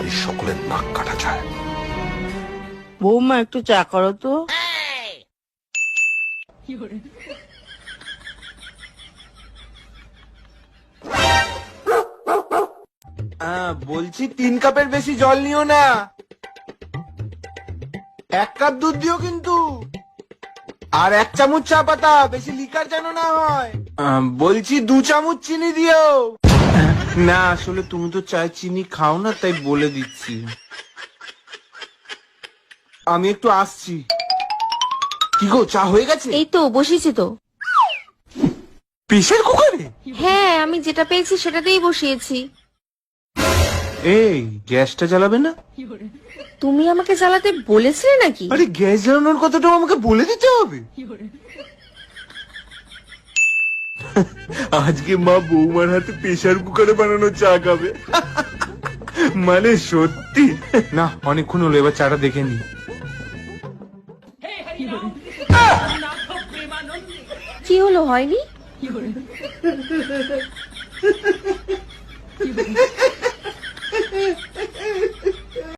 বাড়ির সকলের নাক কাটা যায়। বৌমা একটু চা করো তো। বলছি 3 কাপের বেশি জল নিও না, 1 কাপ দুধ দিও কিন্তু, আর 1 চামচ চা পাতা, বেশি লিকার যেন না হয়। বলছি 2 চামচ চিনি দিও। না আসলে তুমি তো চায় চিনি খাও না, তাই বলে দিচ্ছি। আমি একটু আসছি। কি গো, চা হয়ে গেছে? এই তো বসিয়েছি তো। প্রেসার কুকারে? হ্যাঁ, আমি যেটা পেয়েছি সেটাতেই বসিয়েছি। এই গ্যাসটা জ্বালাবে না? তুমি আমাকে জ্বালাতে বলেছিলে নাকি? আরে গ্যাস জ্বালানোর কথাটাও আমাকে বলে দিতে হবে? আজকে মা বৌমার হাতে প্রেসার কুকারে বানানো চা খাবে। মানে সত্যি না, অনেকক্ষণ হলো, এবার চাটা দেখে নি। কি হলো, হয়নি?